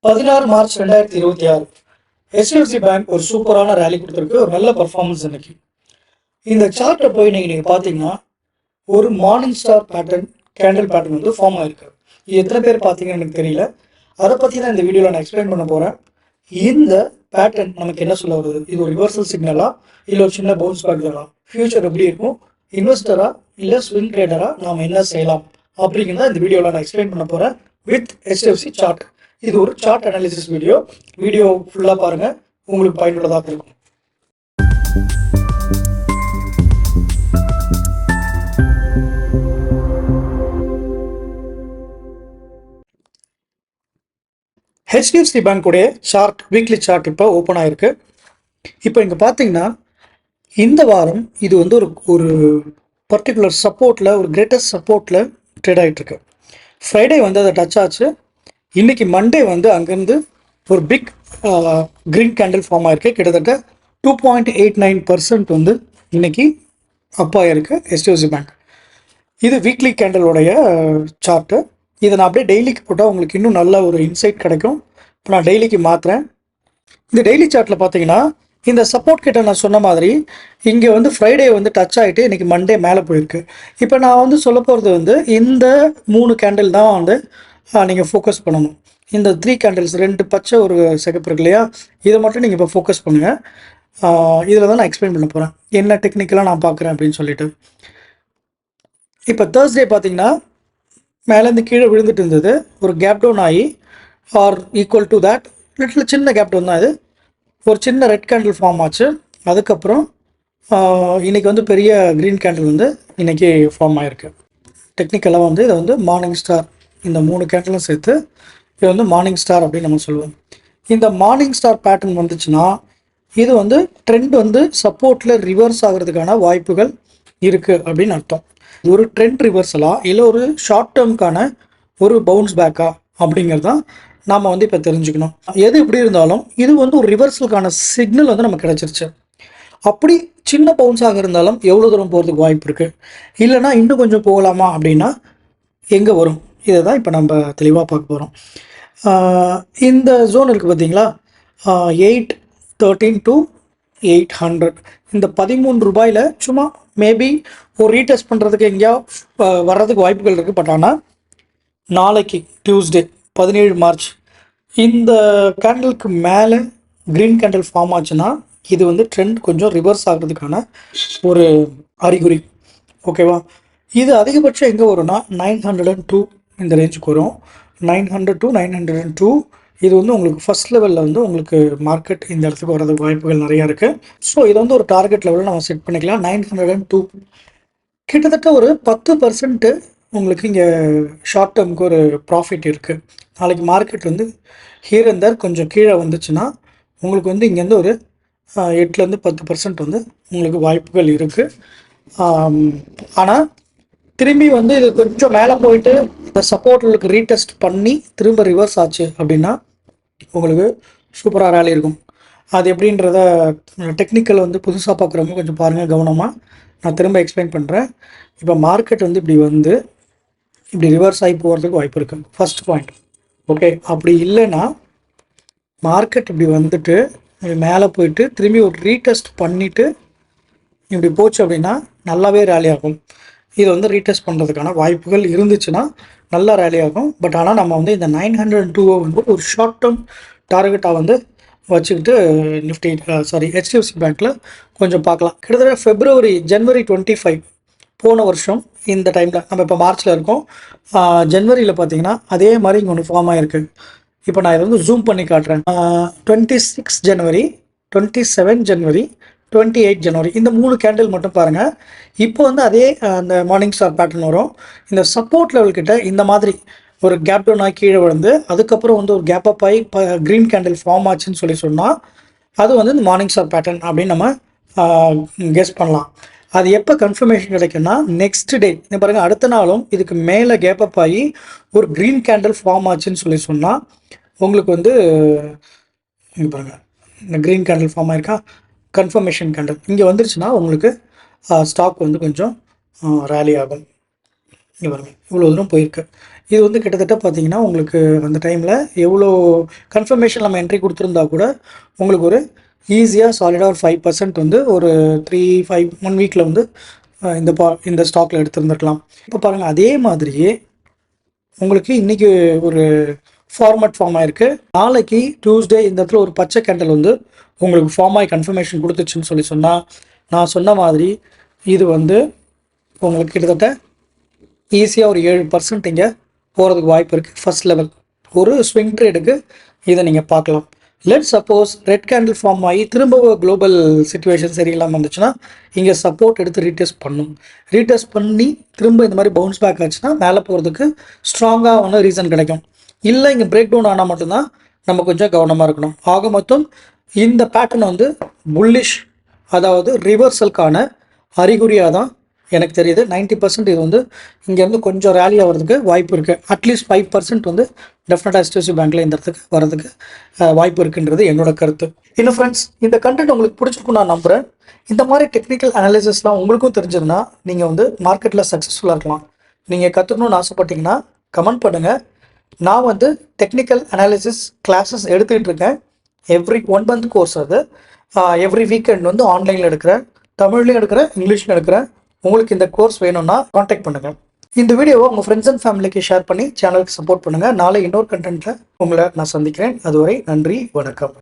16 March 2026 HDFC bank ஒரு சூப்பரான rally கொடுத்துருக்கு. ஒரு நல்ல பர்ஃபார்மன்ஸ் இன்னைக்கு. இந்த சார்ட்டை போய் நீங்கள் பார்த்தீங்கன்னா ஒரு morning star pattern candle pattern வந்து ஃபார்ம் ஆயிருக்கு. இது எத்தனை பேர் பார்த்தீங்கன்னு எனக்கு தெரியல. அதை பற்றி தான் இந்த வீடியோவில் நான் எக்ஸ்பிளைன் பண்ண போகிறேன். இந்த பேட்டர்ன் நமக்கு என்ன சொல்ல வருது? இது ஒரு ரிவர்சல் சிக்னலா இல்லை ஒரு சின்ன பவுன்ஸ் பேக் தானா? ஃபியூச்சர் எப்படி இருக்கும்? இன்வெஸ்டரா இல்லை ஸ்விங் ட்ரேடரா நாம் என்ன செய்யலாம் அப்படிங்கிறத இந்த வீடியோவில் நான் எக்ஸ்பிளைன் பண்ண போகிறேன் வித் HDFC சார்ட். இது ஒரு சார்ட் அனாலிசிஸ் வீடியோ ஃபுல்லாக பாருங்கள், உங்களுக்கு பயனுள்ளதாக இருக்கும். HDFC பேங்க்குடைய சார்ட், வீக்லி சார்ட் இப்போ ஓப்பன் ஆயிருக்கு. இப்போ இங்கே பார்த்தீங்கன்னா இந்த வாரம் இது வந்து ஒரு பர்டிகுலர் சப்போர்ட்டில், ஒரு கிரேட்டஸ்ட் சப்போர்ட்டில் ட்ரேட் ஆகிட்டுருக்கு. ஃப்ரைடே வந்து அதை டச் ஆச்சு. இன்றைக்கி மண்டே வந்து அங்கேருந்து ஒரு பிக் க்ரீன் கேண்டில் ஃபார்ம் ஆகிருக்கு. கிட்டத்தட்ட 2.89% வந்து இன்றைக்கி அப் ஆகிருக்கு HDFC பேங்க். இது வீக்லி கேண்டலோடைய சார்ட்டு. இதை நான் அப்படியே டெய்லிக்கு போட்டால் உங்களுக்கு இன்னும் நல்ல ஒரு இன்சைட் கிடைக்கும். இப்போ நான் டெய்லிக்கு மாற்றுறேன். இந்த டெய்லி சார்ட்டில் பார்த்தீங்கன்னா இந்த சப்போர்ட் கிட்ட நான் சொன்ன மாதிரி இங்கே வந்து ஃப்ரைடே வந்து டச் ஆகிட்டு இன்றைக்கி மண்டே மேலே போயிருக்கு. இப்போ நான் வந்து சொல்ல போகிறது வந்து இந்த 3 கேண்டில் தான் வந்து நீங்கள் ஃபோக்கஸ் பண்ணணும். இந்த 3 கேண்டில்ஸ், 2 பச்சை ஒரு சிகப்பு இருக்கு இல்லையா, இதை மட்டும் நீங்கள் இப்போ ஃபோக்கஸ் பண்ணுங்கள். இதில் தான் நான் எக்ஸ்பிளைன் பண்ண போகிறேன் என்ன டெக்னிக்கலாக நான் பார்க்குறேன் அப்படின்னு சொல்லிட்டு. இப்போ தேர்ஸ்டே பார்த்தீங்கன்னா மேலேருந்து கீழே விழுந்துட்டு இருந்தது, ஒரு கேப் டவுன் ஆகி or equal to that little சின்ன கேப் டவுன் தான். இது ஒரு சின்ன ரெட் கேண்டில் ஃபார்ம் ஆச்சு. அதுக்கப்புறம் இன்றைக்கி வந்து பெரிய க்ரீன் கேண்டில் வந்து இன்றைக்கி ஃபார்ம் ஆகிருக்கு. டெக்னிக்கலாக வந்து இதை வந்து மார்னிங் ஸ்டார், இந்த 3 கேண்டிலும் சேர்த்து இது வந்து மார்னிங் ஸ்டார் அப்படின்னு நம்ம சொல்லுவோம். இந்த மார்னிங் ஸ்டார் பேட்டர்ன் வந்துச்சுன்னா இது வந்து ட்ரெண்ட் வந்து சப்போர்ட்டில் ரிவர்ஸ் ஆகிறதுக்கான வாய்ப்புகள் இருக்குது அப்படின்னு அர்த்தம். ஒரு ட்ரெண்ட் ரிவர்சலா இல்லை ஒரு ஷார்ட் டேர்முக்கான ஒரு பவுன்ஸ் பேக்கா அப்படிங்கிறது தான் நாம் வந்து இப்போ தெரிஞ்சுக்கணும். எது எப்படி இருந்தாலும் இது வந்து ஒரு ரிவர்சலுக்கான சிக்னல் வந்து நமக்கு கிடச்சிருச்சு. அப்படி சின்ன பவுன்ஸாக இருந்தாலும் எவ்வளோ தூரம் போகிறதுக்கு வாய்ப்பு இருக்குது, இல்லைனா இன்னும் கொஞ்சம் போகலாமா அப்படின்னா எங்கே வரும், இதை தான் இப்போ நம்ம தெளிவாக பார்க்க போகிறோம். இந்த ஜோன் இருக்குது பார்த்தீங்களா, 813 to 800, இந்த 13 ரூபாயில் சும்மா மேபி ஒரு ரீடெஸ்ட் பண்ணுறதுக்கு எங்கேயா வர்றதுக்கு வாய்ப்புகள் இருக்குது. பட் ஆனால் நாளைக்கு டியூஸ்டே 17 மார்ச் இந்த கேண்டலுக்கு மேலே க்ரீன் கேண்டில் ஃபார்ம் ஆச்சுன்னா இது வந்து ட்ரெண்ட் கொஞ்சம் ரிவர்ஸ் ஆகிறதுக்கான ஒரு அறிகுறி. ஓகேவா? இது அதிகபட்சம் எங்கே வரும்னா 902 இந்த ரேஞ்சுக்கு வரும். 900 to 902 இது வந்து உங்களுக்கு ஃபஸ்ட் லெவலில் வந்து உங்களுக்கு மார்க்கெட் இந்த இடத்துக்கு வர்றதுக்கு வாய்ப்புகள் நிறையா இருக்குது. ஸோ இதை வந்து ஒரு டார்கெட் லெவலில் நம்ம செட் பண்ணிக்கலாம். 902 கிட்டத்தட்ட ஒரு 10% உங்களுக்கு இங்கே ஷார்ட் டேர்முக்கு ஒரு ப்ராஃபிட் இருக்குது. நாளைக்கு மார்க்கெட் வந்து ஹியர் அண்ட் தேர் கொஞ்சம் கீழே வந்துச்சுன்னா உங்களுக்கு வந்து இங்கேருந்து ஒரு 8லேருந்து 10% வந்து உங்களுக்கு வாய்ப்புகள் இருக்குது. ஆனால் திரும்பி வந்து இது கொஞ்சம் மேலே போயிட்டு இந்த சப்போர்ட்டுகளுக்கு ரீடெஸ்ட் பண்ணி திரும்ப ரிவர்ஸ் ஆச்சு அப்படின்னா உங்களுக்கு சூப்பராக ரேலி இருக்கும். அது எப்படின்றத டெக்னிக்கல் வந்து புதுசாக பார்க்குறவங்க கொஞ்சம் பாருங்கள் கவனமாக. நான் திரும்ப எக்ஸ்பிளைன் பண்ணுறேன். இப்போ மார்க்கெட் வந்து இப்படி ரிவர்ஸ் ஆகி போகிறதுக்கு வாய்ப்பு இருக்குது, ஃபஸ்ட் பாயிண்ட். ஓகே, அப்படி இல்லைன்னா மார்க்கெட் இப்படி வந்துட்டு மேலே போயிட்டு திரும்பி ஒரு ரீடெஸ்ட் பண்ணிவிட்டு இப்படி போச்சு அப்படின்னா நல்லாவே ரேலி ஆகும். இது வந்து ரீடெஸ்ட் பண்ணுறதுக்கான வாய்ப்புகள் இருந்துச்சுன்னா நல்லா ரேலி ஆகும். பட் ஆனால் நம்ம வந்து இந்த 902 வந்து ஒரு ஷார்ட் டேர்ம் டார்கெட்டாக வந்து வச்சுக்கிட்டு HDFC பேங்க்கில் கொஞ்சம் பார்க்கலாம். கிட்டத்தட்ட ஜனவரி 25 போன வருஷம் இந்த டைமில், நம்ம இப்போ மார்ச்சில் இருக்கோம், ஜனவரியில் பார்த்தீங்கன்னா அதே மாதிரி இங்கே ஒன்று ஃபார்ம் ஆகிருக்கு. இப்போ நான் இதை வந்து ஜூம் பண்ணி காட்டுறேன். 26 ஜனவரி, 27 ஜனவரி, 28 ஜனவரி இந்த 3 கேண்டில் மட்டும் பாருங்கள். இப்போ வந்து அதே அந்த மார்னிங் ஸ்டார் பேட்டர்ன் வரும். இந்த சப்போர்ட் லெவல் கிட்ட இந்த மாதிரி ஒரு கேப் டவுன் ஆகி கீழே விழுந்து அதுக்கப்புறம் வந்து ஒரு கேப் அப் ஆகி க்ரீன் கேண்டில் ஃபார்ம் ஆச்சுன்னு சொன்னால் அது வந்து இந்த மார்னிங் ஸ்டார் பேட்டர்ன் அப்படின்னு நம்ம கெஸ் பண்ணலாம். அது எப்போ கன்ஃபர்மேஷன் கிடைக்குன்னா நெக்ஸ்ட் டே பாருங்கள், அடுத்த நாளும் இதுக்கு மேலே கேப் அப் ஆகி ஒரு க்ரீன் கேண்டில் ஃபார்ம் ஆச்சுன்னு சொன்னால் உங்களுக்கு வந்து இங்கே பாருங்கள், இந்த க்ரீன் கேண்டில் ஃபார்ம் ஆயிருக்கா, கன்ஃபர்மேஷன் கேண்டில் இங்கே வந்துருச்சுன்னா உங்களுக்கு ஸ்டாக் வந்து கொஞ்சம் ரேலி ஆகும். இங்கே பாருங்கள், இவ்வளோ தூரம் போயிருக்கு. இது வந்து கிட்டத்தட்ட பார்த்தீங்கன்னா உங்களுக்கு அந்த டைமில் எவ்வளோ கன்ஃபர்மேஷன் நம்ம என்ட்ரி கொடுத்துருந்தா கூட உங்களுக்கு ஒரு ஈஸியாக சாலிடாக ஒரு 5% வந்து ஒரு 1 வீக்கில் வந்து இந்த ஸ்டாக்கில் எடுத்துருந்துருக்கலாம். இப்போ பாருங்கள், அதே மாதிரியே உங்களுக்கு இன்றைக்கி ஒரு ஃபார்ம் ஆகிருக்கு. நாளைக்கு டியூஸ்டே இந்த இடத்துல ஒரு பச்சை கேண்டல் வந்து உங்களுக்கு ஃபார்ம் ஆகி கன்ஃபர்மேஷன் கொடுத்துச்சுன்னு சொன்னால் நான் சொன்ன மாதிரி இது வந்து உங்களுக்கு கிட்டத்தட்ட ஈஸியாக ஒரு 7% இங்கே போகிறதுக்கு வாய்ப்பு இருக்குது. ஃபஸ்ட் லெவல் ஒரு ஸ்விங் ட்ரேடுக்கு இதை நீங்கள் பார்க்கலாம். Let suppose red candle form ஆகி திரும்ப குளோபல் சிச்சுவேஷன் சரியில்லாமல் இருந்துச்சுன்னா இங்கே சப்போர்ட் எடுத்து ரீடெஸ்ட் பண்ணி திரும்ப இந்த மாதிரி பவுன்ஸ் பேக் ஆச்சுன்னா மேலே போகிறதுக்கு ஸ்ட்ராங்கான ரீசன் கிடைக்கும். இல்லை இங்கே பிரேக் டவுன் ஆனால் மட்டும்தான் நம்ம கொஞ்சம் கவனமாக இருக்கணும். ஆக மொத்தம் இந்த பேட்டர்ன் வந்து புல்லிஷ், அதாவது ரிவர்சலுக்கான அறிகுறியாக தான் எனக்கு தெரியுது. 90% இது வந்து இங்கேருந்து கொஞ்சம் ரேலி ஆகிறதுக்கு வாய்ப்பு இருக்குது. அட்லீஸ்ட் 5% வந்து டெஃபினட்டாக HDFC பேங்க்கில் இந்த இடத்துக்கு வரதுக்கு வாய்ப்பு இருக்குன்றது என்னோட கருத்து. இன்னும் ஃப்ரெண்ட்ஸ், இந்த கண்டென்ட் உங்களுக்கு பிடிச்சிருக்கும் நான் நம்புகிறேன். இந்த மாதிரி டெக்னிக்கல் அனாலிசிஸ்லாம் உங்களுக்கும் தெரிஞ்சதுன்னா நீங்கள் வந்து மார்க்கெட்டில் சக்ஸஸ்ஃபுல்லாக இருக்கலாம். நீங்கள் கற்றுக்கணும்னு ஆசைப்பட்டீங்கன்னா கமெண்ட் பண்ணுங்கள். நான் வந்து டெக்னிக்கல் அனாலிசிஸ் கிளாஸஸ் எடுத்துக்கிட்டு இருக்கேன். எவ்ரி 1 month கோர்ஸ் அது. எவ்ரி வீக்கெண்ட் வந்து ஆன்லைனில் எடுக்கிறேன், தமிழ்லையும் எடுக்கிறேன், இங்கிலீஷ்லையும் எடுக்கிறேன். உங்களுக்கு இந்த கோர்ஸ் வேணும்னா காண்டாக்ட் பண்ணுங்கள். இந்த வீடியோவை உங்கள் ஃப்ரெண்ட்ஸ் அண்ட் ஃபேமிலிக்கு ஷேர் பண்ணி சேனலுக்கு சப்போர்ட் பண்ணுங்கள். நாளை இன்னொரு கண்டென்ட்டில் உங்களை நான் சந்திக்கிறேன். அதுவரை நன்றி, வணக்கம்.